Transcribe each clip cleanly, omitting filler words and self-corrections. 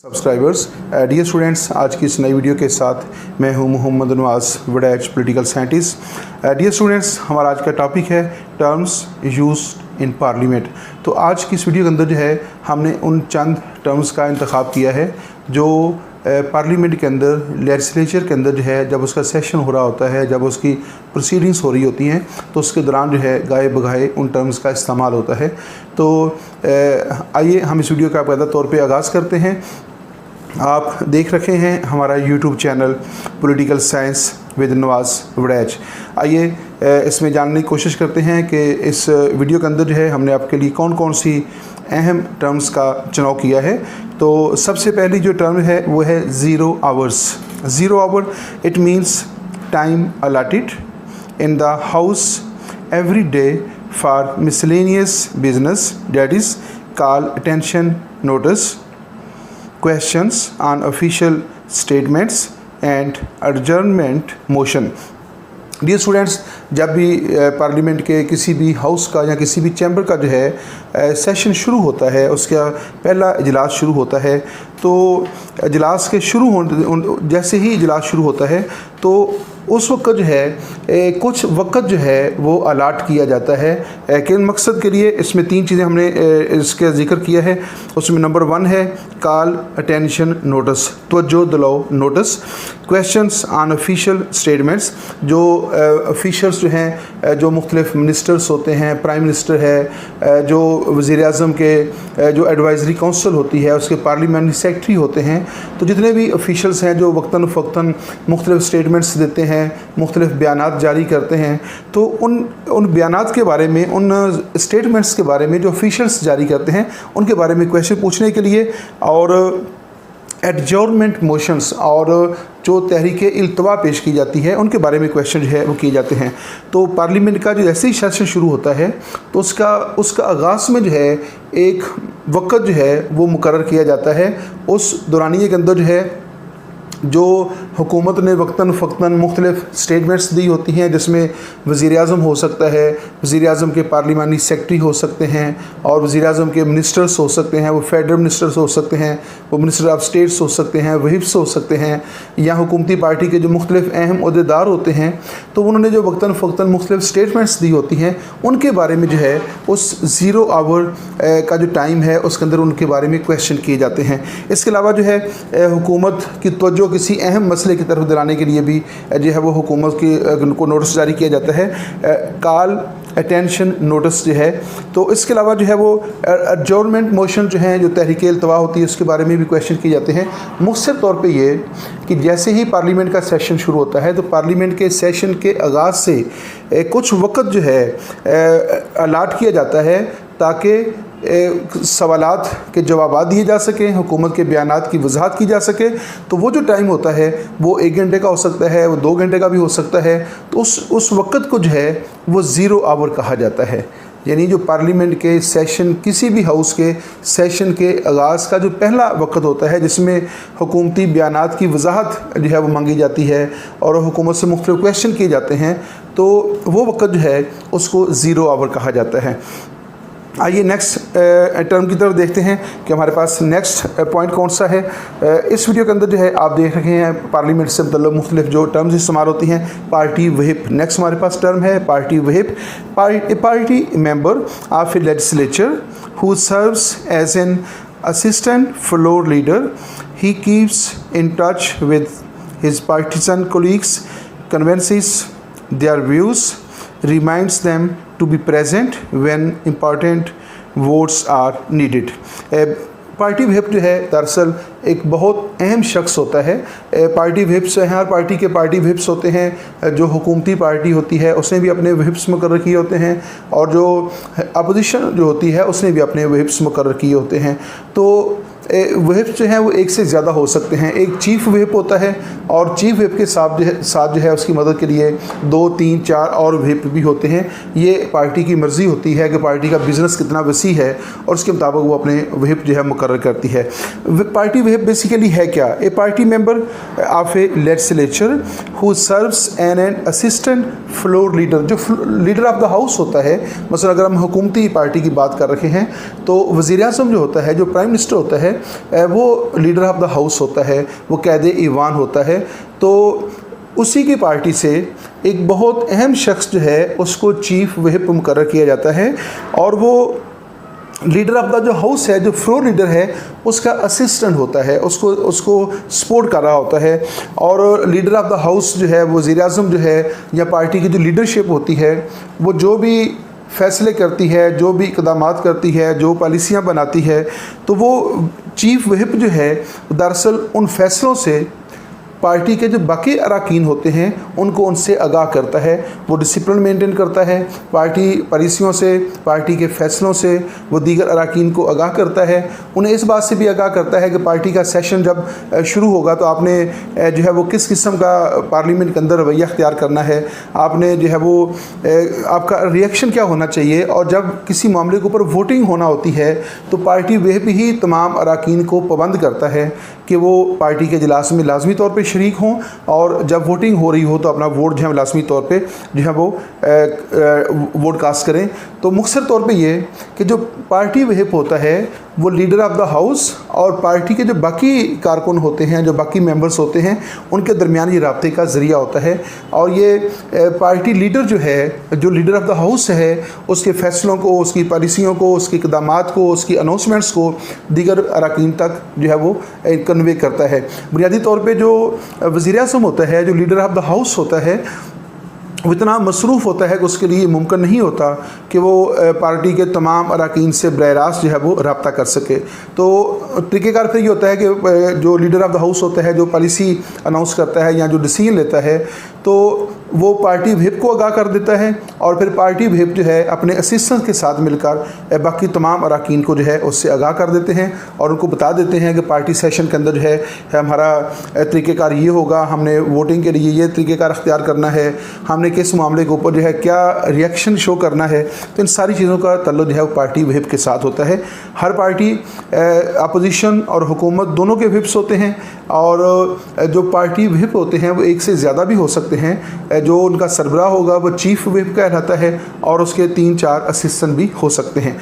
Subscribers dear students, आज की इस नई वीडियो के साथ मैं हूं Mohammad Nawaz Waraich political scientist. Dear students, हमारा आज का टॉपिक है टर्म्स यूज्ड इन पार्लियामेंट। तो आज की इस वीडियो के अंदर जो है हमने उन चंद टर्म्स का इंतखाब किया है जो पार्लियामेंट के अंदर, लेजिस्लेचर के अंदर जो है जब उसका सेशन हो रहा होता है, जब उसकी प्रोसीडिंग्स हो रही होती हैं तो उसके दौरान जो है गाए बगाए उन टर्म्स का इस्तेमाल होता है। तो आइए हम इस वीडियो का बाकायदा तौर पे आगाज़ करते हैं। आप देख रखे हैं हमारा YouTube channel political science with Nawaz Waraich. आइए इसमें जानने की कोशिश करते हैं कि इस वीडियो के अंदर जो है हमने आपके लिए कौन कौन सी अहम टर्म्स का चुनाव किया है। तो सबसे पहली जो टर्म है वो है zero hours. Zero hour it means time allotted in the house every day for miscellaneous business, that is call attention notice, questions on official statements and adjournment motion। Dear students, जब भी parliament के किसी भी house का या किसी भी chamber का जो है सेशन शुरू होता है, उसका पहला इजलास शुरू होता है, तो इजलास के शुरू होने जैसे ही इजलास शुरू होता है तो उस वक्त जो है कुछ वक्त जो है वो अलाट किया जाता है किन मकसद के लिए। इसमें तीन चीज़ें हमने इसका जिक्र किया है। उसमें नंबर 1 है कॉल अटेंशन नोटिस, तवज्जो दिलाओ notice. Questions on official statements, जो ऑफिशल्स जो हैं, जो मुख्तलिफ मिनिस्टर्स होते हैं, प्राइम मिनिस्टर है, जो वज़ीर आज़म के जो एडवाइजरी काउंसिल होती है, उसके पार्लियामेंट्री सेक्रेटरी होते हैं, तो जितने भी ऑफिशल्स हैं जो वक्तन फ़क्तन मुख्तलिफ स्टेटमेंट्स देते हैं, मुख्तलिफ बयानात जारी करते हैं, तो उन बयानात के बारे में, उन स्टेटमेंट्स के बारे में जो ऑफिशल्स जारी करते हैं उनके बारे में क्वेश्चन पूछने के लिए, और एडजॉर्नमेंट मोशंस और जो तहरीक इल्तवा पेश की जाती है उनके बारे में क्वेश्चन जो है वो किए जाते हैं। तो पार्लियामेंट का जो जैसे ही सेशन शुरू होता है तो उसका आगाज़ में जो है एक वक्त जो है वो मुकर्रर किया जाता है। उस दौरानिए के अंदर जो है जो हुकूमत ने वक्तन फ़क्तन मुख्तलिफ स्टेटमेंट्स दी होती हैं, जिसमें वज़ीर आज़म हो सकता है, वज़ीर आज़म के पार्लियामानी सेक्रेटरी हो सकते हैं, और वज़ीर आज़म के मिनिस्टर्स हो सकते हैं, वो फेडरल मिनिस्टर्स हो सकते हैं, वो मिनिस्टर ऑफ स्टेट्स हो सकते हैं, व्हिप्स हो सकते हैं, या हुकूमती पार्टी के जो मुख्तलिफ अहम अहदेदार होते हैं, तो उन्होंने जो वक्तन फ़क्तन मुख्तलिफ स्टेटमेंट्स दी होती हैं उनके बारे में जो है उस ज़ीरो आवर का जो टाइम है उसके अंदर उनके बारे में क्वेश्चन किए जाते हैं। इसके अलावा जो है हुकूमत की तवज्जो किसी अहम मसले की तरफ दिलाने के लिए भी जो है वो हुकूमत को नोटिस जारी किया जाता है, कॉल अटेंशन नोटिस जो है। तो इसके अलावा जो है वो एडजॉर्नमेंट मोशन जो है, जो तहरीक इल्तवा होती है, उसके बारे में भी क्वेश्चन किए जाते हैं। मुख्तसर तौर पे ये कि जैसे ही पार्लियामेंट का सेशन शुरू होता है तो पार्लियामेंट के सेशन के आगाज़ से कुछ वक्त जो है अलाट किया जाता है ताकि सवालात के जवाब दिए जा सकें, हुकूमत के बयानात की वजाहत की जा सके। तो वो जो टाइम होता है वो 1 घंटे का हो सकता है, वो 2 घंटे का भी हो सकता है। तो उस वक्त को जो है वो ज़ीरो आवर कहा जाता है। यानी जो पार्लियामेंट के सेशन, किसी भी हाउस के सेशन के आगाज़ का जो पहला वक्त होता है जिसमें हुकूमती बयानात की वजाहत जो है वो मांगी जाती है और हुकूमत से मुख्तलिफ क्वेश्चन किए जाते हैं, तो वो वक्त जो है उसको ज़ीरो आवर कहा जाता है। आइए नेक्स्ट टर्म की तरफ देखते हैं कि हमारे पास नेक्स्ट पॉइंट कौन सा है। इस वीडियो के अंदर जो है आप देख रहे हैं पार्लियामेंट से मतलब मुख्तलिफ जो टर्म्स इस्तेमाल होती हैं। पार्टी व्हिप, नेक्स्ट हमारे पास टर्म है party whip. Party member of a legislature who serves as an assistant floor leader, he keeps in touch with his partisan colleagues, conveys their views, reminds them to be present when important votes are needed। Party whip जो है दरअसल एक बहुत अहम शख्स होता है। Party व्हिप्स हैं, हर पार्टी के पार्टी व्हिप्स होते हैं। जो हुकूमती पार्टी होती है उसने भी अपने व्हिप्स मुकर्रर किए होते हैं, और जो अपोजिशन जो होती है उसने भी अपने व्हिप्स मुकर्रर किए होते हैं। तो व्हिप्स जो हैं वो एक से ज़्यादा हो सकते हैं। एक चीफ व्हिप होता है और चीफ व्हिप के साथ जो है उसकी मदद के लिए 2, 3, 4 और व्हिप भी होते हैं। ये पार्टी की मर्ज़ी होती है कि पार्टी का बिज़नेस कितना वसी है और उसके मुताबिक वो अपने व्हिप जो है मुकर्रर करती है। पार्टी व्हिप बेसिकली है क्या? A party member of a legislature who serves an assistant floor leader, जो लीडर ऑफ द हाउस होता है। मसलन अगर हम हुकूमती पार्टी की बात कर रहे हैं तो वज़ीर आज़म जो होता है, जो प्राइम मिनिस्टर होता है, वो लीडर ऑफ द हाउस होता है, वो कैद ईवान होता है। तो उसी की पार्टी से एक बहुत अहम शख्स जो है उसको चीफ व्हिप मुकर्रर किया जाता है, और वो लीडर ऑफ द जो हाउस है, जो फ्लोर लीडर है, उसका असिस्टेंट होता है, उसको सपोर्ट कर रहा होता है। और लीडर ऑफ द हाउस जो है, वज़ीर आज़म जो है, या पार्टी की जो लीडरशिप होती है, वो जो भी फ़ैसले करती है, जो भी इक़दामात करती है, जो पॉलिसियाँ बनाती है, तो वो चीफ व्हिप जो है दरअसल उन फ़ैसलों से पार्टी के जो बाकी अरकान होते हैं उनको उनसे आगाह करता है। वो डिसिप्लिन मेंटेन करता है, पार्टी पॉलिसियों से, पार्टी के फ़ैसलों से वो दीगर अरकान को आगाह करता है। उन्हें इस बात से भी आगाह करता है कि पार्टी का सेशन जब शुरू होगा तो आपने जो है वो किस किस्म का पार्लियामेंट के अंदर रवैया अख्तियार करना है, आपने जो है वो आपका रिएक्शन क्या होना चाहिए। और जब किसी मामले के ऊपर वोटिंग होना होती है तो पार्टी वह भी ही तमाम अरकान को पाबंद करता है कि वो पार्टी के इजलास में लाजमी तौर पे शरीक हों, और जब वोटिंग हो रही हो तो अपना वोट जो है लाजमी तौर पे जो है वो वोट कास्ट करें। तो मुख्तसर तौर पे ये कि जो पार्टी व्हिप होता है वो लीडर ऑफ द हाउस और पार्टी के जो बाकी कारकुन होते हैं, जो बाकी मेंबर्स होते हैं, उनके दरमियान ये राब्ते का ज़रिया होता है। और ये पार्टी लीडर जो है, जो लीडर ऑफ द हाउस है, उसके फ़ैसलों को, उसकी पॉलिसियों को, उसके इक़दामात को, उसकी अनाउंसमेंट्स को दीगर अरकान तक जो है वो कन्वे करता है। बुनियादी तौर पे जो वज़ीर आज़म होता है, जो लीडर ऑफ द हाउस होता है, वो इतना मसरूफ़ होता है कि उसके लिए मुमकिन नहीं होता कि वो पार्टी के तमाम अरकान से बराह रास्त जो है वो रब्ता कर सके। तो तरीक़ेकार फिर ये होता है कि जो लीडर ऑफ द हाउस होता है, जो पॉलिसी अनाउंस करता है या जो डिसीजन लेता है, तो वो पार्टी व्हिप को आगाह कर देता है, और फिर पार्टी व्हिप जो है अपने असिस्टेंट के साथ मिलकर बाकी तमाम अरकान को जो है उससे आगाह कर देते हैं और उनको बता देते हैं कि पार्टी सेशन के अंदर जो है हमारा तरीक़ेकार ये होगा, हमने वोटिंग के लिए ये तरीक़ेकार अख्तियार करना है, हमने किस मामले के ऊपर जो है क्या रिएक्शन शो करना है। तो इन सारी चीज़ों का तल्लुक जो है वो पार्टी व्हिप के साथ होता है। हर पार्टी अपोजिशन और हुकूमत दोनों के व्हिप्स होते हैं, और जो पार्टी व्हिप होते हैं वो एक से ज़्यादा भी हो सकते हैं। जो उनका सरबराह होगा वो चीफ व्हिप कहलाता है, और उसके 3-4 असिस्टेंट भी हो सकते हैं।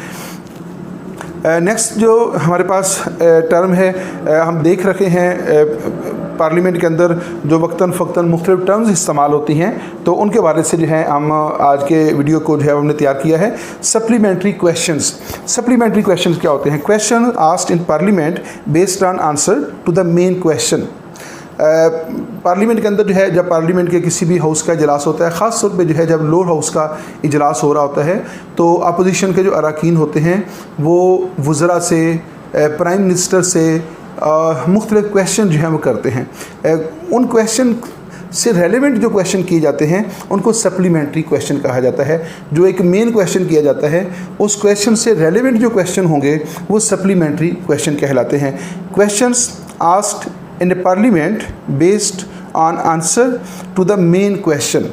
नेक्स्ट जो हमारे पास टर्म है, हम देख रखे हैं पार्लियामेंट के अंदर जो वक्तन फ़क्तन मुख्तलिफ टर्म्स इस्तेमाल होती हैं, तो उनके बारे से जो है हम आज के वीडियो को जो है हमने तैयार किया है। Supplementary questions. सप्लीमेंट्री क्वेश्चंस क्या होते हैं? Question asked in parliament based on answer to the main question. Parliament के अंदर जो है, जब पार्लियामेंट के किसी भी हाउस का इजलास होता है, ख़ास तौर पे जो है जब लोअर हाउस का इजलास हो रहा होता है, तो अपोजिशन के जो अरकान होते हैं वो वज़रा से, प्राइम मिनिस्टर से मुख्तलिफ क्वेश्चन जो हैं वो करते हैं। उन क्वेश्चन से रेलेवेंट जो क्वेश्चन किए जाते हैं उनको सप्लीमेंट्री क्वेश्चन कहा जाता है। जो एक मेन क्वेश्चन किया जाता है उस क्वेश्चन से रेलेवेंट जो क्वेश्चन होंगे वो सप्लीमेंट्री क्वेश्चन कहलाते हैं। Questions asked in the parliament based on answer to the main question.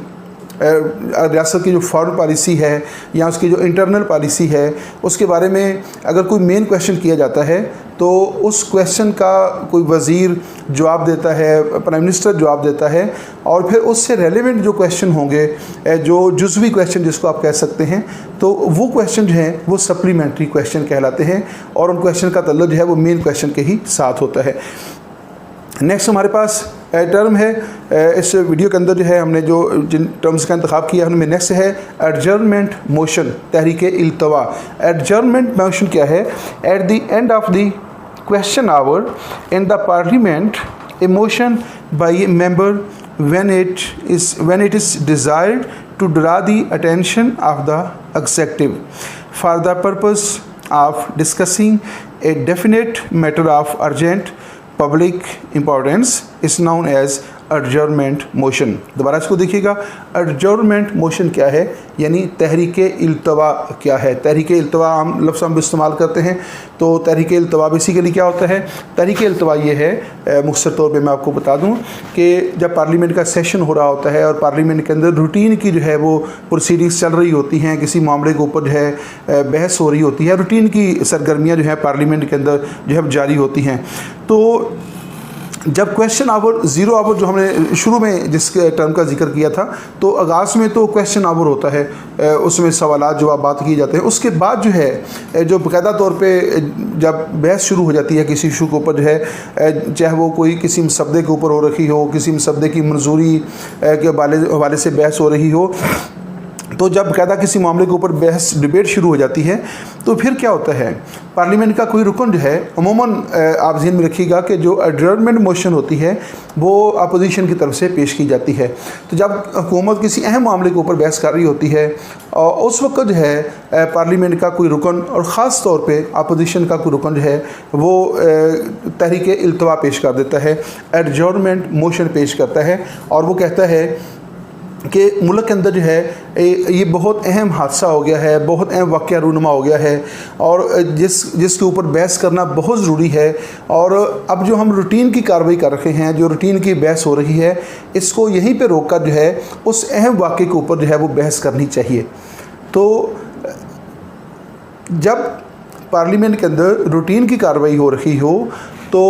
रियासत की जो फॉरेन पॉलिसी है या उसकी जो इंटरनल पॉलिसी है उसके बारे में अगर कोई मेन क्वेश्चन किया जाता है तो उस क्वेश्चन का कोई वज़ीर जवाब देता है, प्राइम मिनिस्टर जवाब देता है, और फिर उससे रेलेवेंट जो क्वेश्चन होंगे, जो जुज़वी क्वेश्चन जिसको आप कह सकते हैं, तो वो क्वेश्चन जो हैं वो सप्लीमेंट्री क्वेश्चन कहलाते हैं, और उन क्वेश्चन का तल्लुक जो है वो मेन क्वेश्चन के ही साथ होता है। नेक्स्ट हमारे पास टर्म है, इस वीडियो के अंदर जो है हमने जो जिन टर्म्स का इंतखाब किया है उनमें नेक्स्ट है एडजर्नमेंट मोशन, तहरीक इल्तवा। एडजर्नमेंट मोशन क्या है? At the end of the question hour in the parliament a motion by a member when it is desired to draw the attention of the executive for the purpose of discussing a definite matter of urgent public importance is known as adjournment motion. दोबारा इसको देखिएगा, adjournment motion क्या है, यानी तहरीक इल्तवा क्या है। तहरीक इल्तवा आम लफ्ज़ हम इस्तेमाल करते हैं, तो तहरीक इल्तवा बेसिकली क्या होता है? तहरीक इल्तवा ये है, मुख्तसर तौर पे मैं आपको बता दूं कि जब पार्लियामेंट का सेशन हो रहा होता है और पार्लियामेंट के अंदर रूटीन की जो है वो प्रोसीडिंग्स चल रही होती हैं, किसी मामले के ऊपर जो है बहस हो रही होती है, रूटीन की सरगर्मियाँ जो है पार्लियामेंट के अंदर जो है जारी होती हैं, तो जब क्वेश्चन आवर, ज़ीरो आवर जो हमने शुरू में जिस टर्म का जिक्र किया था, तो आगाज़ में तो क्वेश्चन आवर होता है, उसमें सवालात जवाब बात किए जाते हैं। उसके बाद जो है जो बाकायदा तौर पे जब बहस शुरू हो जाती है किसी इशू के ऊपर जो है, चाहे वो कोई किसी मसदे के ऊपर हो रही हो, किसी मसदे की मंजूरी के हवाले से बहस हो रही हो, तो जब बाकायदा किसी मामले के ऊपर बहस डिबेट शुरू हो जाती है, तो फिर क्या होता है, पार्लियामेंट का कोई रुकन जो है, अमूमन आप ज़हन में रखिएगा कि जो एडजर्नमेंट मोशन होती है वो अपोजिशन की तरफ से पेश की जाती है। तो जब हुकूमत किसी अहम मामले के ऊपर बहस कर रही होती है, और उस वक्त जो है पार्लियामेंट का कोई रुकन, और ख़ास तौर पे अपोजिशन का कोई रुकन जो है वो तहरीक इल्तवा पेश कर देता है, एडजर्नमेंट मोशन पेश करता है, और वो कहता है कि मुल्क के अंदर जो है ये बहुत अहम हादसा हो गया है, बहुत अहम वाक़या रूनुमा हो गया है, और जिसके ऊपर बहस करना बहुत ज़रूरी है, और अब जो हम रूटीन की कार्रवाई कर रहे हैं, जो रूटीन की बहस हो रही है, इसको यहीं पे रोककर जो है उस अहम वाक़े के ऊपर जो है वो बहस करनी चाहिए। तो जब पार्लियामेंट के अंदर रूटीन की कार्रवाई हो रही हो, तो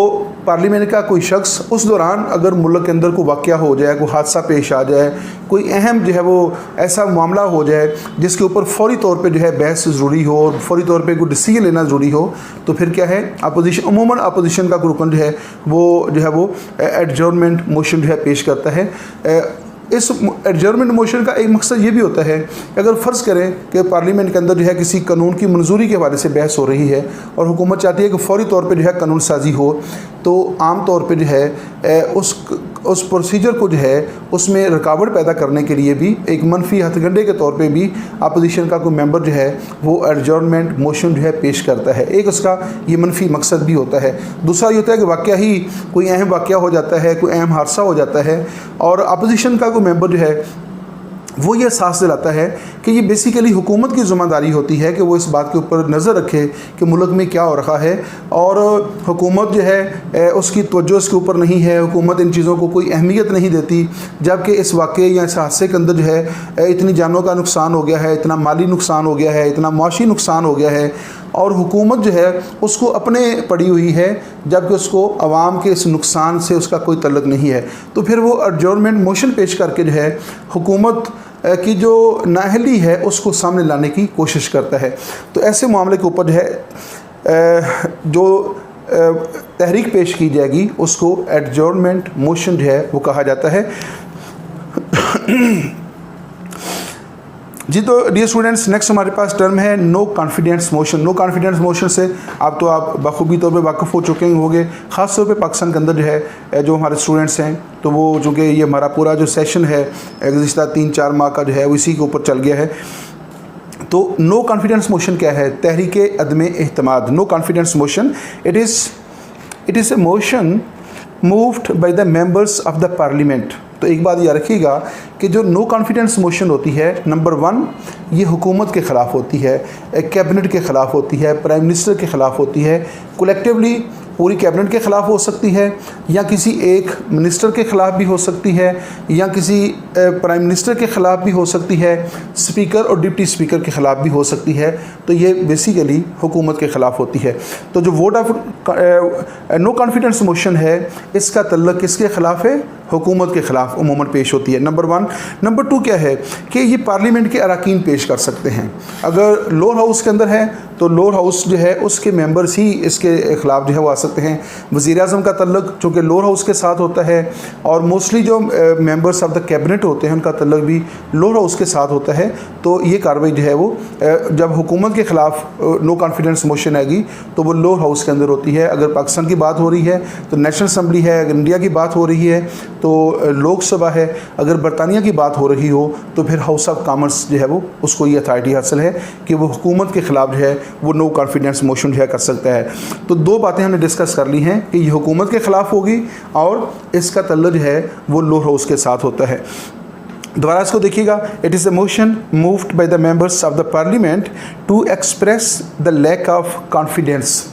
पार्लियामेंट का कोई शख्स उस दौरान अगर मुल्क के अंदर कोई वाक़या हो जाए, कोई हादसा पेश आ जाए, कोई अहम जो है वो ऐसा मामला हो जाए जिसके ऊपर फौरी तौर पे जो है बहस ज़रूरी हो, और फौरी तौर पे कोई डिसीजन लेना ज़रूरी हो, तो फिर क्या है, अपोजिशन, अमूमन अपोजिशन का रुकन जो है वो एडजर्नमेंट मोशन जो है पेश करता है। इस एडजर्नमेंट मोशन का एक मकसद ये भी होता है कि अगर फ़र्ज़ करें कि पार्लियामेंट के अंदर जो है किसी कानून की मंजूरी के हवाले से बहस हो रही है, और हुकूमत चाहती है कि फ़ौरी तौर पे जो है कानून साजी हो, तो आम तौर पे जो है उस प्रोसीजर को जो है उसमें रुकावट पैदा करने के लिए भी एक मनफी हथकंडे के तौर पे भी अपोजिशन का कोई मेंबर जो है वो एडजर्नमेंट मोशन जो है पेश करता है। एक उसका ये मनफी मकसद भी होता है। दूसरा ये होता है कि वाक़या ही कोई अहम वाक़या हो जाता है, कोई अहम हादसा हो जाता है, और अपोजिशन का कोई मेंबर जो है वो ये एहसास दिलाता है कि ये बेसिकली हुकूमत की ज़िम्मेदारी होती है कि वो इस बात के ऊपर नज़र रखे कि मुल्क में क्या हो रहा है, और हुकूमत जो है उसकी तवज्जो इसके ऊपर नहीं है, हुकूमत इन चीज़ों को कोई अहमियत नहीं देती, जबकि इस वाक़े या इस हादसे के अंदर जो है इतनी जानों का नुकसान हो गया है, इतना माली नुकसान हो गया है, इतना मुआशी नुकसान हो गया है, और हुकूमत जो है उसको अपने पड़ी हुई है, जबकि उसको अवाम के इस नुकसान से उसका कोई तल्लुक़ नहीं है। तो फिर वो एडजर्नमेंट मोशन पेश करके जो है हुकूमत की जो नाअहली है उसको सामने लाने की कोशिश करता है। तो ऐसे मामले के ऊपर जो है जो तहरीक पेश की जाएगी उसको एडजर्नमेंट मोशन जो है वो कहा जाता है। जी, तो डियर स्टूडेंट्स, नेक्स्ट हमारे पास टर्म है no confidence motion. No confidence motion से आप बखूबी तौर पे वाक़िफ़ हो चुके होंगे। ख़ास तौर पे पाकिस्तान के अंदर जो है जो हमारे स्टूडेंट्स हैं, तो वो चूँकि ये हमारा पूरा जो सेशन है गुज़िश्ता 3-4 माह का जो है वो इसी के ऊपर चल गया है। तो नो कॉन्फिडेंस मोशन क्या है? तहरीक अदम एहतमाद। No confidence motion it is a motion moved by the members of the parliament. तो एक बात याद रखिएगा कि जो नो कॉन्फिडेंस मोशन होती है, नंबर 1 ये हुकूमत के ख़िलाफ़ होती है, कैबिनेट के ख़िलाफ़ होती है, प्राइम मिनिस्टर के ख़िलाफ़ होती है, कलेक्टिवली पूरी कैबिनेट के ख़िलाफ़ हो सकती है, या किसी एक मिनिस्टर के ख़िलाफ़ भी हो सकती है, या किसी प्राइम मिनिस्टर के ख़िलाफ़ भी हो सकती है, स्पीकर और डिप्टी स्पीकर के ख़िलाफ़ भी हो सकती है। तो ये बेसिकली हुकूमत के ख़िलाफ़ होती है। तो जो vote of no confidence motion है इसका तल्लुक़ किसके ख़िलाफ़ है? हुकूमत के ख़िलाफ़ अमूमन पेश होती है, नंबर 1। नंबर 2 क्या है कि ये पार्लियामेंट के अरकान पेश कर सकते हैं। अगर लोअर हाउस के अंदर है तो लोअर हाउस जो है उसके मेंबर्स ही इसके ख़िलाफ़ जो है वो आ सकते हैं। वज़ीर-ए-आज़म का तल्लुक़ चूँकि लोअर हाउस के साथ होता है, और मोस्टली जो मेंबर्स ऑफ द कैबिनेट होते हैं उनका तल्लुक़ भी लोअर हाउस के साथ होता है। तो ये कार्रवाई जो है वो जब हुकूमत के ख़िलाफ़ नो कॉन्फिडेंस मोशन आएगी तो वो लोअर हाउस के अंदर होती है। अगर पाकिस्तान की बात हो रही है तो नेशनल असम्बली है, अगर इंडिया की बात हो रही है तो लोकसभा है, अगर बरतानिया की बात हो रही हो तो फिर हाउस ऑफ कॉमन्स जो है वो उसको ये अथॉरिटी हासिल है कि वो हुकूमत के ख़िलाफ़ जो है वो नो कॉन्फिडेंस मोशन जो है कर सकता है। तो 2 बातें हमने डिस्कस कर ली हैं कि ये हुकूमत के ख़िलाफ़ होगी और इसका तल्लुक़ जो है वो लोअर हाउस के साथ होता है। दोबारा इसको देखिएगा, it is a motion moved by the members of the parliament to express the lack of confidence.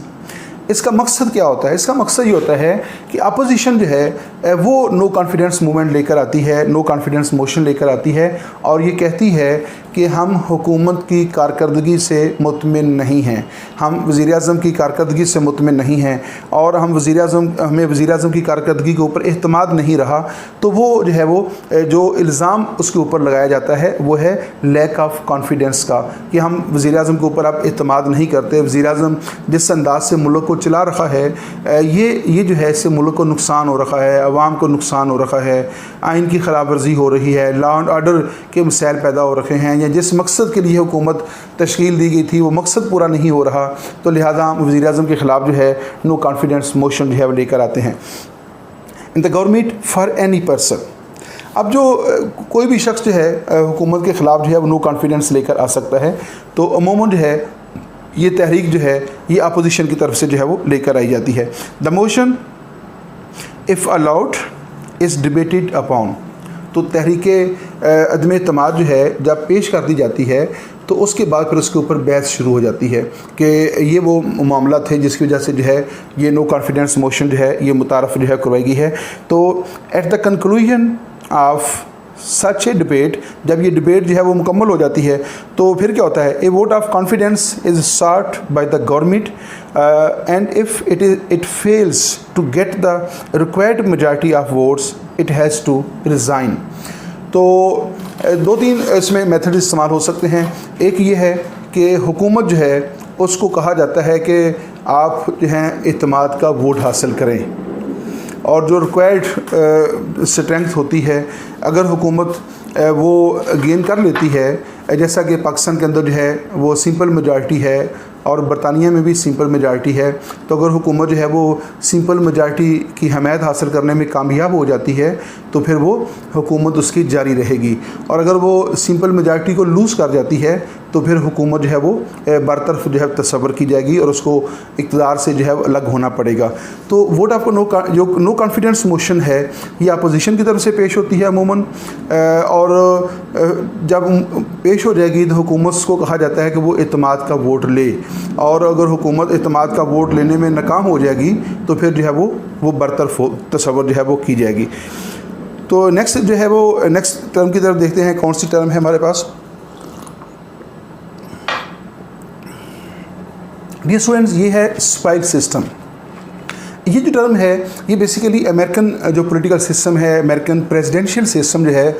इसका मकसद क्या होता है? इसका मकसद ये होता है कि अपोजिशन जो है वो नो कॉन्फिडेंस मूवमेंट लेकर आती है, नो कॉन्फिडेंस मोशन लेकर आती है, और ये कहती है कि हम हुकूमत की कारकर्दगी से मुतमिन नहीं हैं, हम वज़ीर-ए-आज़म की कारकर्दगी से मुतमिन नहीं हैं और हमें वज़ीर-ए-आज़म की कारकर्दगी के ऊपर एतमाद नहीं रहा, तो वो जो है वो जो इल्ज़ाम उसके ऊपर लगाया जाता है वो है लैक ऑफ कॉन्फिडेंस का, कि हम वज़ीर-ए-आज़म के ऊपर अब एतमाद नहीं करते। वज़ीर-ए-आज़म जिस अंदाज से मुल्क को चला रखा है, ये जो है इससे मुल्क को नुकसान हो रखा है, अवाम को नुकसान हो रखा है, आइन की खिलाफ वर्जी हो रही है, लॉ एंड आर्डर के मसाइल पैदा हो रखे हैं, या जिस मकसद के लिए हुकूमत तश्कील दी गई थी वो मकसद पूरा नहीं हो रहा, तो लिहाजा हम वज़ीर-ए-आज़म के ख़िलाफ़ जो है नो कॉन्फिडेंस मोशन जो है वो लेकर आते हैं। In the government for any person, अब जो कोई भी शख्स जो है हुकूमत के ख़िलाफ़ जो है वो नो कॉन्फिडेंस लेकर आ सकता है, तो अमूमन जो है ये तहरीक जो है ये अपोजिशन की तरफ से जो है वो लेकर आई जाती है। The motion if allowed is debated upon, तो तहरीक अदम एतमाद जो है जब पेश कर दी जाती है तो उसके बाद फिर उसके ऊपर बहस शुरू हो जाती है कि ये वो मामला थे जिसकी वजह से जो है ये नो कॉन्फिडेंस मोशन जो है ये मुतारफ़ जो है करवाई गई है। तो at the conclusion of such A debate, जब ये डिबेट जो है वो मुकम्मल हो जाती है तो फिर क्या होता है, a vote of confidence is sought by the government and if it fails to get the required majority of votes it has to resign. तो दो तीन इसमें मेथड इस्तेमाल हो सकते हैं। एक ये है कि हुकूमत जो है उसको कहा जाता है कि आप जो हैं एतमाद का वोट हासिल करें, और जो रिक्वायर्ड स्ट्रेंथ होती है अगर हुकूमत वो गेन कर लेती है, जैसा कि पाकिस्तान के अंदर जो है वो सिंपल मेजॉरिटी है और बरतानिया में भी सिंपल मेजॉरिटी है, तो अगर हुकूमत जो है वो सिंपल मेजॉरिटी की हमायत हासिल करने में कामयाब हो जाती है तो फिर वो हुकूमत उसकी जारी रहेगी, और अगर वो सिंपल मेजॉरिटी को लूज़ कर जाती है तो फिर हुकूमत जो है वो बरतरफ जो है तस्वर की जाएगी और उसको इक़्तिदार से जो है अलग होना पड़ेगा। तो वोट ऑफ जो नो कॉन्फिडेंस मोशन है ये अपोजिशन की तरफ से पेश होती है अमूमन, और जब पेश हो जाएगी तो हुकूमत को कहा जाता है कि वो एतमाद का वोट ले, और अगर हुकूमत एतमाद का वोट लेने में नाकाम हो जाएगी तो फिर जो है वो बरतरफ तस्वर जो है वो की जाएगी। तो नेक्स्ट जो है वो नेक्स्ट टर्म की तरफ देखते हैं, कौन सी टर्म है हमारे पास। डियर स्टूडेंट्स, ये है स्पाइल सिस्टम। ये जो टर्म है ये बेसिकली अमेरिकन जो पॉलिटिकल सिस्टम है, अमेरिकन प्रेसिडेंशियल सिस्टम जो है,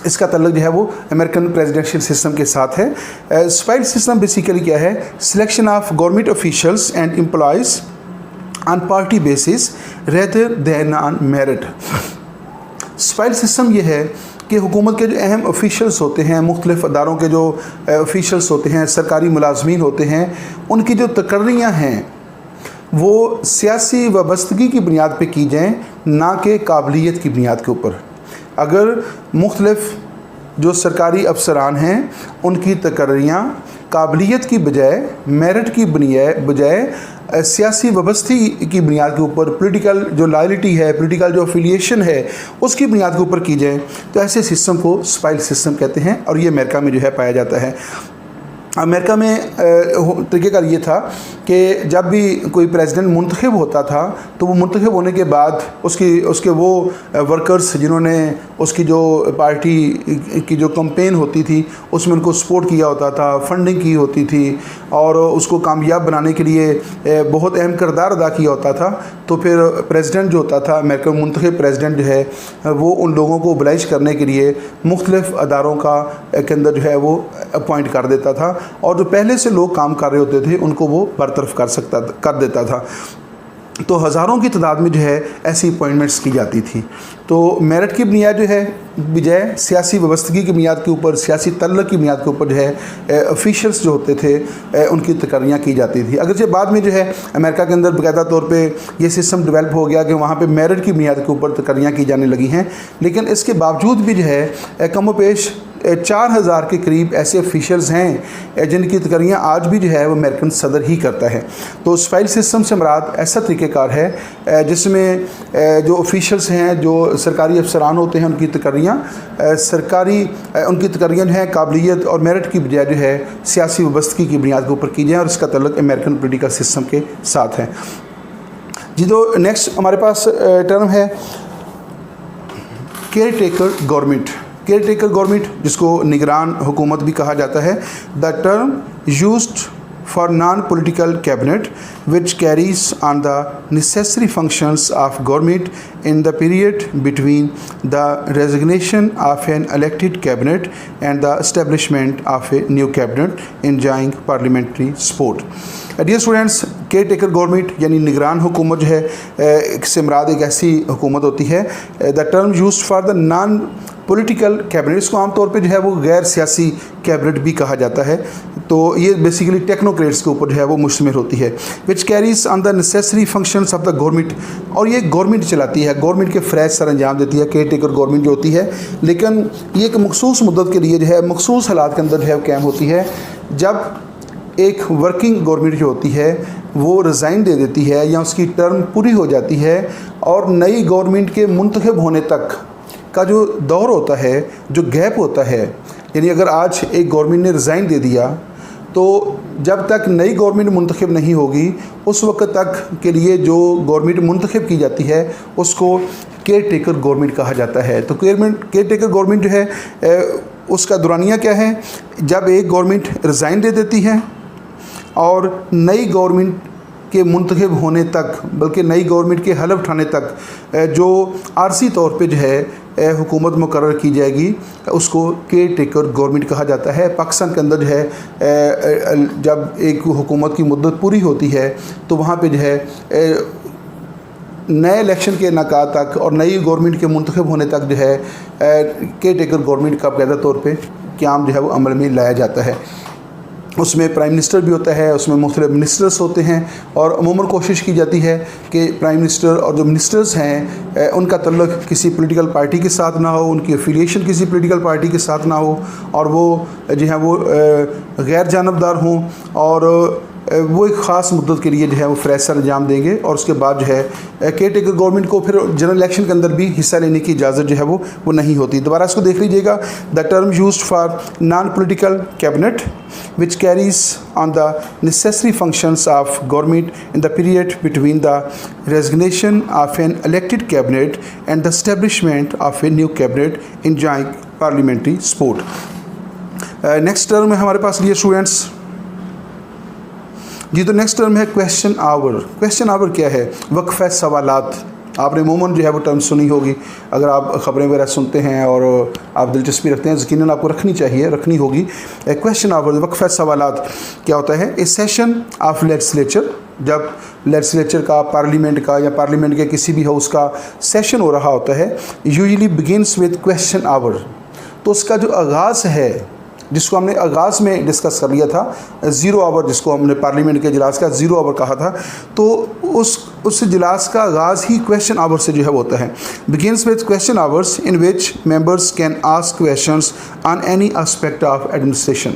इसका तल्लुक जो है वो अमेरिकन प्रेसिडेंशियल सिस्टम के साथ है। स्पाइल सिस्टम बेसिकली क्या है, selection of government officials and employees on party basis rather than on merit. स्पाइल system ये है कि हुकूमत के जो अहम ऑफिशियल्स होते हैं, मुख्तलिफ़ अदारों के जो ऑफिशियल्स होते हैं, सरकारी मुलाजमीन होते हैं, उनकी जो तकर्रियाँ हैं वो सियासी वाबस्तगी की बुनियाद पे की जाएँ, ना कि काबिलियत की बुनियाद के ऊपर। अगर मुख्तलिफ़ जो सरकारी अफसरान हैं उनकी तकर्रियाँ काबिलियत की बजाय, मेरिट की बजाय सियासी वाबस्तगी की बुनियाद के ऊपर, पॉलिटिकल जो लॉयल्टी है, पॉलिटिकल जो एफिलिएशन है उसकी बुनियाद के ऊपर की जाए, तो ऐसे सिस्टम को स्पाइल सिस्टम कहते हैं, और ये अमेरिका में जो है पाया जाता है। अमेरिका में तरीक़ेकार ये था कि जब भी कोई प्रेसिडेंट मुंतखब होता था तो वो मुंतखब होने के बाद उसके वो वर्कर्स जिन्होंने उसकी जो पार्टी की जो कैंपेन होती थी उसमें उनको सपोर्ट किया होता था, फंडिंग की होती थी और उसको कामयाब बनाने के लिए बहुत अहम किरदार अदा किया होता था, तो फिर प्रेसिडेंट जो होता था, अमेरिका में मुंतखब प्रेसिडेंट जो है वो उन लोगों को ओबलाइज करने के लिए मुख्तलिफ़ अदारों के अंदर जो है वो अपॉइंट कर देता था, और जो पहले से लोग काम कर रहे होते थे उनको वो बरतरफ कर देता था। तो हज़ारों की तादाद में जो है ऐसी अपॉइंटमेंट्स की जाती थी। तो मेरिट की बुनियाद जो है बजाय सियासी वाबस्तगी की बुनियाद के ऊपर, सियासी तल्लुक की बुनियाद के ऊपर जो है ऑफिशियल्स जो होते थे उनकी तकर्रियाँ की जाती थी। अगरचे बाद में जो है अमेरिका के अंदर बाकायदा तौर पे ये सिस्टम डेवलप हो गया कि वहाँ पे मेरिट की बुनियाद के ऊपर तकर्रियाँ की जाने लगी हैं, लेकिन इसके बावजूद भी जो है कम पेश 4000 के करीब ऐसे ऑफिशियल्स हैं जिनकी तकर्रियाँ आज भी जो है वो अमेरिकन सदर ही करता है। तो स्पाइल सिस्टम से मुराद ऐसा तरीक़ेकार है जिसमें जो ऑफिशियल्स हैं, जो सरकारी अफसरान होते हैं, उनकी तकर्रियाँ जो हैं काबिलियत और मेरिट की बजाय जो है सियासी वाबस्तगी की बुनियाद के ऊपर की जाए, और इसका तल्लुक अमेरिकन पॉलिटिकल सिस्टम के साथ है। जी, तो नेक्स्ट हमारे पास टर्म है care taker government. Care taker government, जिसको निगरान हुकूमत भी कहा जाता है, the term used for non-political cabinet which carries on the necessary functions of government in the period between the resignation of an elected cabinet and the establishment of a new cabinet enjoying parliamentary support. Dear students, caretaker government यानी निगरान हुकूमत जो है से मुराद एक ऐसी हुकूमत होती है, the term used for the non political cabinet, इसको आमतौर पे जो है वो गैर सियासी कैबिनेट भी कहा जाता है। तो ये बेसिकली टेक्नोक्रेट्स के ऊपर जो है वो मुश्तमिल होती है। Which carries on the necessary functions of the government, और ये गवर्नमेंट चलाती है, गवर्नमेंट के फ़रज़ सर अंजाम देती है केयर टेकर गवर्नमेंट जो होती है। लेकिन ये एक मखसूस मुद्दत के लिए जो है मखसूस हालात के अंदर जो है कैम होती है। जब एक वर्किंग गवर्नमेंट जो होती है वो रिज़ाइन दे देती है या उसकी टर्म पूरी हो जाती है और नई गवर्नमेंट के मुंतखब होने तक का जो दौर होता है, जो गैप होता है, यानी अगर आज एक गवर्नमेंट ने रिज़ाइन दे दिया तो जब तक नई गवर्नमेंट मुंतखब नहीं होगी उस वक्त तक के लिए जो गवर्नमेंट मुंतखब की जाती है उसको केयर टेकर गवर्नमेंट कहा जाता है। तो केयर टेकर गवर्नमेंट जो है उसका दुरानिया क्या है, जब एक गवर्नमेंट रिज़ाइन दे देती है और नई गवर्नमेंट के मुंतखब होने तक, बल्कि नई गवर्नमेंट के हलफ उठाने तक जो आरसी तौर पे जो है हुकूमत मुकर्रर की जाएगी उसको केयर टेकर गवर्नमेंट कहा जाता है। पाकिस्तान के अंदर जो है जब एक हुकूमत की मुद्दत पूरी होती है तो वहाँ पे जो है नए इलेक्शन के इनेकाद तक और नई गवर्नमेंट के मुंतखब होने तक जो है केयर टेकर गवर्नमेंट का बाकायदा तौर पर क़याम जो है वो अमल में लाया जाता है। उसमें प्राइम मिनिस्टर भी होता है, उसमें मुख्तलिफ मिनिस्टर्स होते हैं और अमूमन कोशिश की जाती है कि प्राइम मिनिस्टर और जो मिनिस्टर्स हैं उनका तल्लुक़ किसी पॉलिटिकल पार्टी के साथ ना हो, उनकी एफिलिएशन किसी पॉलिटिकल पार्टी के साथ ना हो और वो जो है वो गैर जानबदार हों और वो एक ख़ास मुद्दत के लिए जो है वो फ़रज़ अंजाम देंगे और उसके बाद जो है केयर टेकर गवर्नमेंट को फिर जनरल इलेक्शन के अंदर भी हिस्सा लेने की इजाज़त जो है वो नहीं होती। दोबारा इसको देख लीजिएगा, the term used for non political cabinet which carries on the necessary functions of government in the period between the resignation of an elected cabinet and the establishment of a new cabinet enjoying parliamentary support. Next term है हमारे पास लिए students जी, तो next term है question our. Question our क्या है? वक्फ़े सवालात। आपने अमूमन जो है वो टर्म सुनी होगी, अगर आप ख़बरें वगैरह सुनते हैं और आप दिलचस्पी रखते हैं यकीनन आपको रखनी चाहिए, रखनी होगी। क्वेश्चन आवर, वक्फ़े सवालात क्या होता है? ए सेशन ऑफ लेजिस्लेचर, जब लेजिस्लेचर का, पार्लियामेंट का या पार्लियामेंट के किसी भी हाउस का सेशन हो रहा होता है, usually begins with question hour. तो उसका जो आगाज़ है, जिसको हमने आगाज़ में डिस्कस कर लिया था, ज़ीरो आवर, जिसको हमने पार्लियामेंट के इजलास का ज़ीरो आवर कहा था, तो उस इजलास का आगाज़ ही क्वेश्चन आवर से जो है वो होता है। Begins with question hours in which members can ask questions on any aspect of administration.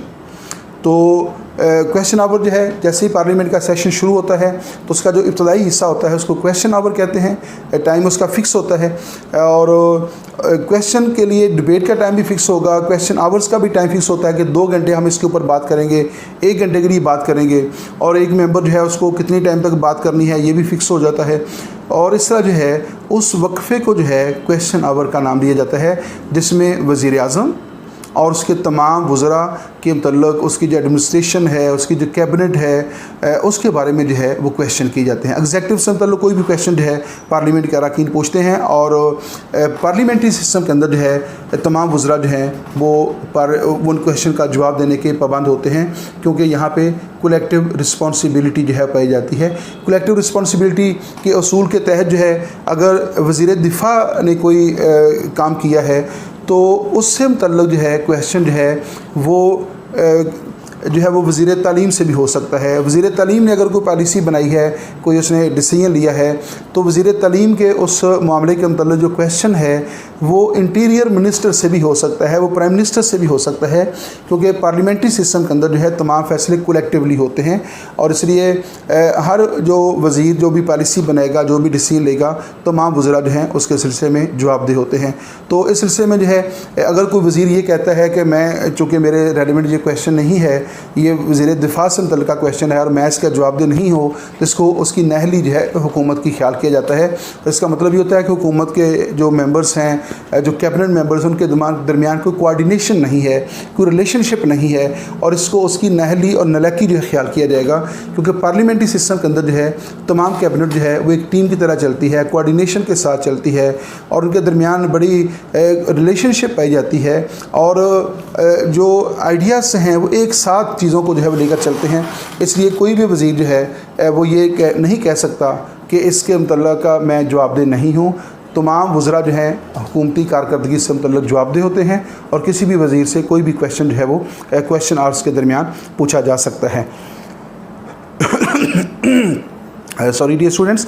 तो क्वेश्चन आवर जो है, जैसे ही पार्लियामेंट का सेशन शुरू होता है तो उसका जो इब्तदाई हिस्सा होता है उसको क्वेश्चन आवर कहते हैं। टाइम उसका फ़िक्स होता है और क्वेश्चन के लिए डिबेट का टाइम भी फ़िक्स होगा, क्वेश्चन आवर्स का भी टाइम फ़िक्स होता है कि 2 घंटे हम इसके ऊपर बात करेंगे, 1 घंटे के लिए बात करेंगे और एक मेंबर जो है उसको कितनी टाइम तक बात करनी है ये भी फ़िक्स हो जाता है। और इस तरह जो है उस वक्फ़े को जो है क्वेश्चन आवर का नाम दिया जाता है, जिसमें वज़ीर आज़म और उसके तमाम वज़रा के मतलब उसकी जो एडमिनिस्ट्रेशन है, उसकी जो कैबिनेट है, उसके बारे में जो है वो क्वेश्चन किए जाते हैं। एग्जीक्यूटिव से मतलब कोई भी क्वेश्चन जो है पार्लियामेंट के अरकान पूछते हैं और पार्लियामेंट्री सिस्टम के अंदर जो है तमाम वज़रा जो हैं वो उन क्वेश्चन का जवाब देने के पाबंद होते हैं, क्योंकि यहाँ पे कलेक्टिव रिस्पॉन्सिबिलिटी जो है पाई जाती है। कलेक्टिव रिस्पॉन्सिबिलिटी के असूल के तहत जो है अगर वज़ीर दिफा ने कोई काम किया है तो उससे मतलब जो है क्वेश्चन जो है वो वज़ीर तालीम से भी हो सकता है। वज़ीर तालीम ने अगर कोई पॉलिसी बनाई है, कोई उसने डिसीजन लिया है, तो वज़ीर तालीम के उस मामले के मतलब जो क्वेश्चन है वो इंटीरियर मिनिस्टर से भी हो सकता है, वो प्राइम मिनिस्टर से भी हो सकता है, क्योंकि पार्लियामेंट्री सिस्टम के अंदर जो है तमाम फैसले कलेक्टिवली होते हैं और इसलिए हर जो वज़ीर जो भी पॉलिसी बनाएगा, जो भी डिसीजन लेगा, तमाम वज़रा जो हैं उसके सिलसिले में जवाबदेह होते हैं। तो इस सिलसिले में जो है अगर कोई वज़ीर ये कहता है कि मैं, चूँकि मेरे रेलिवेंट ये क्वेश्चन नहीं है ये वज़ीर दिफा से मुतल्लिक़ क्वेश्चन है और मैं इसका जवाब दे नहीं हो तो इसको उसकी नाअहली जो है हुकूमत की ख्याल किया जाता है। तो इसका मतलब ये होता है कि हुकूमत के जो मेंबर्स हैं, जो कैबिनेट मेंबर्स, उनके दरमियान कोई कोऑर्डिनेशन नहीं है, कोई रिलेशनशिप नहीं है और इसको उसकी नाअहली और नलायकी जो है ख्याल किया जाएगा। क्योंकि पार्लियामेंट्री सिस्टम के अंदर जो है तमाम कैबिनेट जो है वो एक टीम की तरह चलती है, कोऑर्डिनेशन के साथ चलती है और उनके दरमियान बड़ी रिलेशनशिप पाई जाती है और जो आइडियाज़ हैं वो एक साथ चीज़ों को जो है वो लेकर चलते हैं। इसलिए कोई भी वज़ीर जो है वो ये नहीं कह सकता कि इसके मुतल्लिक़ का मैं जवाबदेह नहीं हूँ। तमाम वज़रा जो हैं हुकूमती कारकर्दगी से मुतल्लिक़ जवाबदेह होते हैं और किसी भी वज़ीर से कोई भी क्वेश्चन जो है वो क्वेश्चन आवर्स के दरमियान पूछा जा सकता है। सॉरी डियर स्टूडेंट्स,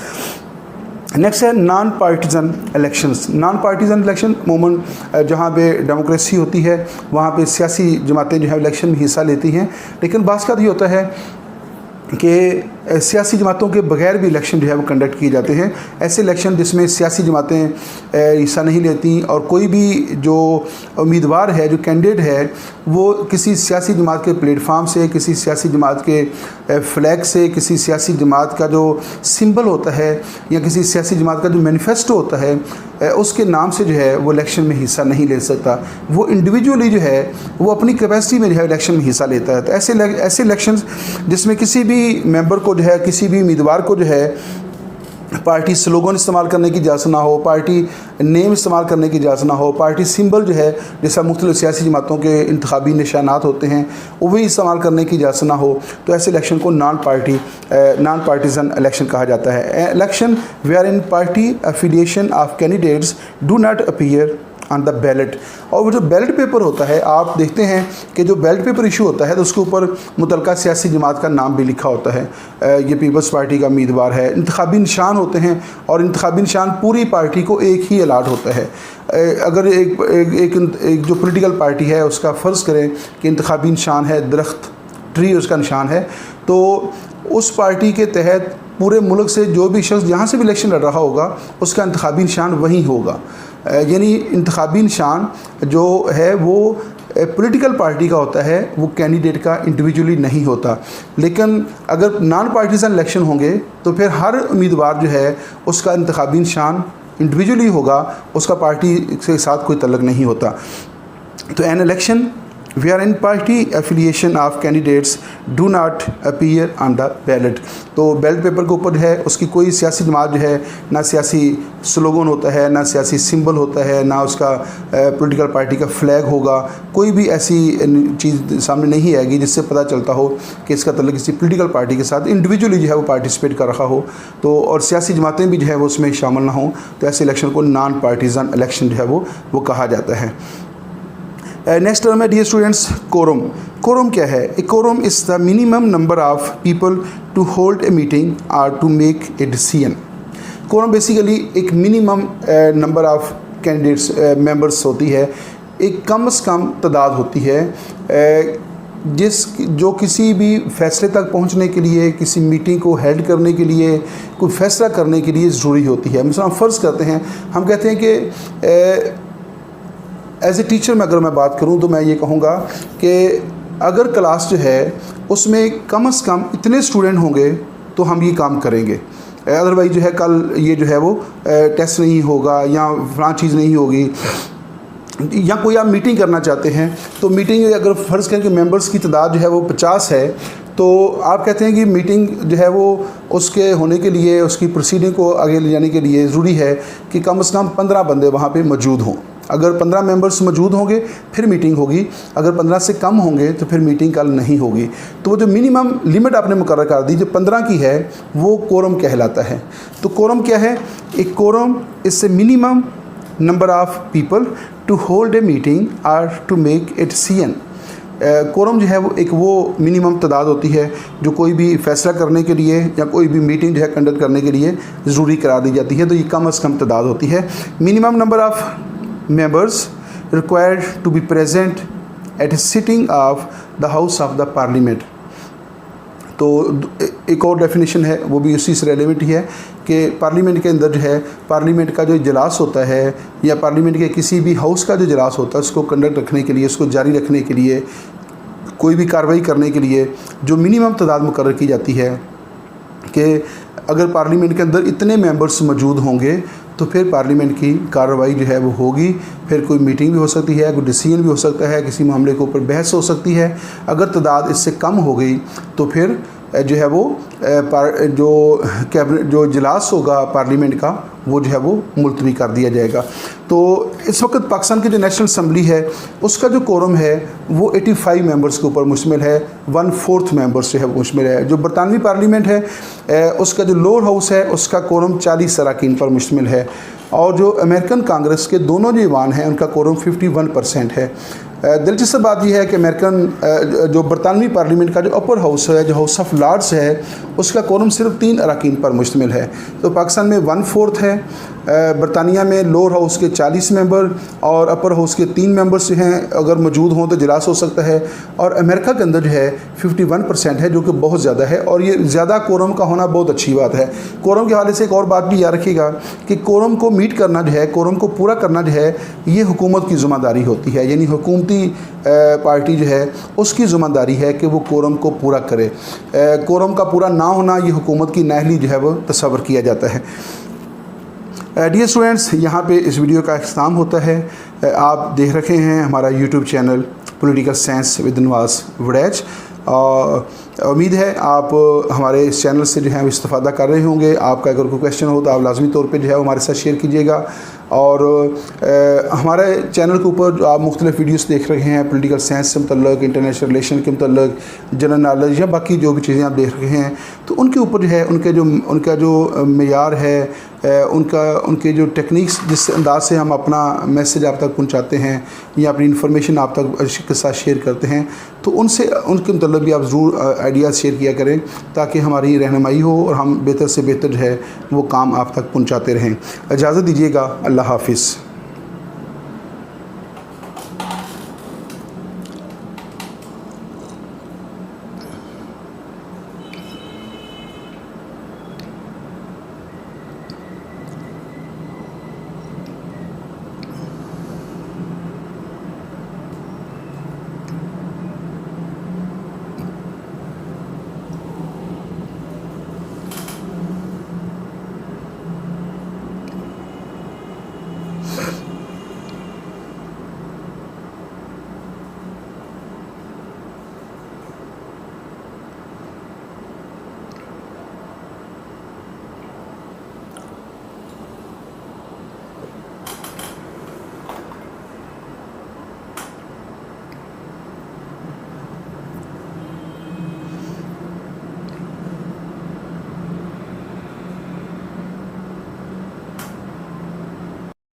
नेक्स्ट है नॉन पार्टीज़न इलेक्शंस। नॉन पार्टीज़न इलेक्शन अमूमन जहाँ पे डेमोक्रेसी होती है वहाँ पे सियासी जमातें जो है इलेक्शन में हिस्सा लेती हैं, लेकिन बात का ये होता है कि सियासी जमातों के बगैर भी इलेक्शन जो है वो कंडक्ट किए जाते हैं। ऐसे इलेक्शन जिसमें सियासी जमातें हिस्सा नहीं लेती और कोई भी जो उम्मीदवार है, जो कैंडिडेट है, वो किसी सियासी जमात के प्लेटफार्म से, किसी सियासी जमात के फ्लैग से, किसी सियासी जमात का जो सिंबल होता है या किसी सियासी जमात का जो मैनिफेस्टो होता है उसके नाम से जो है वो इलेक्शन में हिस्सा नहीं ले सकता। वो इंडिविजुअली जो है वो अपनी कैपेसिटी में जो है इलेक्शन में हिस्सा लेता है। तो ऐसे इलेक्शंस जिसमें किसी भी मेंबर को जो है, किसी भी उम्मीदवार को जो है पार्टी स्लोगन इस्तेमाल करने की इजाज़त ना हो, पार्टी नेम इस्तेमाल करने की इजाज़त ना हो, पार्टी सिंबल जो है जैसा मुख्तलिफ सियासी जमातों के इंतखाबी निशानात होते हैं वो भी इस्तेमाल करने की इजाज़त ना हो, तो ऐसे इलेक्शन को नॉन पार्टीज़न इलेक्शन कहा जाता है। Election wherein party affiliation of candidates do not appear on the ballot. और वो जो बैलेट पेपर होता है, आप देखते हैं कि जो बैलेट पेपर इशू होता है तो उसके ऊपर मुतल्लिका सियासी जमात का नाम भी लिखा होता है। ये पीपल्स पार्टी का उम्मीदवार है। इंतखाबी निशान होते हैं और इंतखाबी निशान पूरी पार्टी को एक ही अलाट होता है। अगर एक जो पॉलिटिकल पार्टी है उसका फ़र्ज़ करें कि इंतखाबी निशान है दरख्त, ट्री उसका निशान है, तो उस पार्टी के तहत पूरे मुल्क से जो भी शख्स जहाँ से भी इलेक्शन लड़ रहा होगा उसका इंतखाबी निशान वही होगा। यानी इंतखाबी निशान जो है वो पॉलिटिकल पार्टी का होता है, वो कैंडिडेट का इंडिविजुअली नहीं होता। लेकिन अगर नॉन पार्टीज़न इलेक्शन होंगे तो फिर हर उम्मीदवार जो है उसका इंतखाबी निशान इंडिविजुअली होगा, उसका पार्टी के साथ कोई तल्लुक़ नहीं होता। तो an election wherein party affiliation of candidates do not appear on the ballot. तो बैलेट पेपर के ऊपर है उसकी कोई सियासी जमात जो है ना सियासी स्लोगन होता है, ना सियासी सिंबल होता है, ना उसका पॉलिटिकल पार्टी का फ्लैग होगा। कोई भी ऐसी चीज़ सामने नहीं आएगी जिससे पता चलता हो कि इसका तल्लुक़ किसी पॉलिटिकल पार्टी के साथ इंडिविजुअली जो है वो पार्टिसिपेट कर रहा हो, तो और सियासी जमातें भी जो है वो उसमें शामिल ना हों, तो ऐसे इलेक्शन को नॉन पार्टीज़न इलेक्शन जो है वो कहा जाता है। नेक्स्ट टर्म है डियर स्टूडेंट्स कोरम। कोरम क्या है? A quorum is the minimum number of people to hold a meeting और to make a decision. Quorum basically एक minimum number of candidates members होती है, एक कम से कम तादाद होती है जो किसी भी फैसले तक पहुंचने के लिए, किसी मीटिंग को हेल्ड करने के लिए, कोई फैसला करने के लिए ज़रूरी होती है। मिसाल फ़र्ज़ करते हैं, हम कहते हैं कि एज ए टीचर में अगर मैं बात करूं तो मैं ये कहूँगा कि अगर क्लास जो है उसमें कम से कम इतने स्टूडेंट होंगे तो हम ये काम करेंगे, अदरवाइज जो है कल ये जो है वो टेस्ट नहीं होगा या फलां चीज़ नहीं होगी। या कोई आप मीटिंग करना चाहते हैं तो मीटिंग अगर फ़र्ज़ करें कि मेंबर्स की तादाद जो है वो 50 है, तो आप कहते हैं कि मीटिंग जो है वो उसके होने के लिए, उसकी प्रोसीडिंग को आगे ले जाने के लिए ज़रूरी है कि कम से कम 15 बंदे वहाँ पे मौजूद हों। अगर 15 मेंबर्स मौजूद होंगे फिर मीटिंग होगी, अगर 15 से कम होंगे तो फिर मीटिंग कल नहीं होगी। तो वो जो मिनिमम लिमिट आपने मुकर्रर कर दी जो 15 की है वो कोरम कहलाता है। तो कोरम क्या है? एक कोरम इससे minimum number of people to hold a meeting और to make a decision. Quorum जो है वो एक वो मिनिमम तादाद होती है जो कोई भी फैसला करने के लिए या कोई भी मीटिंग जो है कंडक्ट करने के लिए ज़रूरी करार दी जाती है। तो ये कम से कम तादाद होती है। Minimum number of members required to be present at a sitting of the House of the Parliament। तो एक और डेफिनेशन है वो भी उसी से रेलेवेंट ही है कि पार्लियामेंट के अंदर जो है पार्लियामेंट का जो इजलास होता है या पार्लियामेंट के किसी भी हाउस का जो इजलास होता है उसको कंडक्ट रखने के लिए, उसको जारी रखने के लिए कोई भी कार्रवाई करने के लिए जो मिनिमम तादाद मुकर्रर की जाती है कि अगर पार्लियामेंट के अंदर इतने मेंबर्स मौजूद होंगे तो फिर पार्लियामेंट की कार्रवाई जो है वो होगी। फिर कोई मीटिंग भी हो सकती है, कोई डिसीजन भी हो सकता है, किसी मामले के ऊपर बहस हो सकती है। अगर तादाद इससे कम हो गई तो फिर जो है वो जो इजलास होगा पार्लियामेंट का वो जो है वो मुलतवी कर दिया जाएगा। तो इस वक्त पाकिस्तान की जो नेशनल असम्बली है उसका जो कोरम है वो 85 मेंबर्स के ऊपर मुश्तमिल है, 1/4 मेंबर्स जो है वो मुश्तमिल है। जो बरतानवी पार्लियामेंट है उसका जो लोअर हाउस है उसका कोरम 40 अरकान पर मुश्तमिल है। और जो अमेरिकन कांग्रेस के दोनों जो ईवान हैं उनका कोरम 51% है। दिलचस्प बात यह है कि अमेरिकन जो बरतानवी पार्लियामेंट का जो अपर हाउस है, जो हाउस ऑफ लॉर्ड्स है, उसका कोरम सिर्फ 3 अरकान पर मुश्तमिल है। तो पाकिस्तान में 1/4 है, बरतानिया में लोअर हाउस के 40 मेंबर और अपर हाउस के 3 मेंबर्स हैं, अगर मौजूद हों तो इजलास हो सकता है। और अमेरिका के अंदर जो है 51% है, जो कि बहुत ज़्यादा है और ये ज़्यादा कोरम का होना बहुत अच्छी बात है। कोरम के हवाले से एक और बात भी याद रखिएगा कि कोरम को मीट करना जो है, कोरम को पूरा करना जो है, ये हुकूमत की ज़िम्मेदारी होती है। यानी हुकूमती पार्टी जो है उसकी ज़िम्मेदारी है कि वो कोरम को पूरा करे। कोरम का पूरा ना होना ये हुकूमत की नाअहली जो है वो तस्वर किया जाता है। डियर स्टूडेंट्स, यहाँ पे इस वीडियो का इख्तिताम होता है। आप देख रखे हैं हमारा YouTube channel political science with Nawaz Waraich. उम्मीद है आप हमारे इस चैनल से जो है इस्तेफ़ादा कर रहे होंगे। आपका अगर कोई क्वेश्चन हो तो आप लाजमी तौर पे जो है हमारे साथ शेयर कीजिएगा। और हमारे चैनल के ऊपर जो आप मुख्तलिफ़ वीडियोस देख रहे हैं पॉलिटिकल साइंस से मुतल्लक, इंटरनेशनल रिलेशन के मुतल्लक, जनरल नॉलेज या बाकी जो भी चीज़ें आप देख रहे हैं, तो उनके ऊपर जो है उनका जो मेयार है, उनके जो टेक्निक्स जिस अंदाज से हम अपना मैसेज आप तक पहुंचाते हैं या अपनी इन्फॉर्मेशन आप तक के साथ शेयर करते हैं, तो उनके मतलब भी आप ज़रूर आइडियाज़ शेयर किया करें ताकि हमारी रहनुमाई हो और हम बेहतर से बेहतर जो है वो काम आप तक पहुंचाते रहें। इजाज़त दीजिएगा। अल्लाह हाफिज़।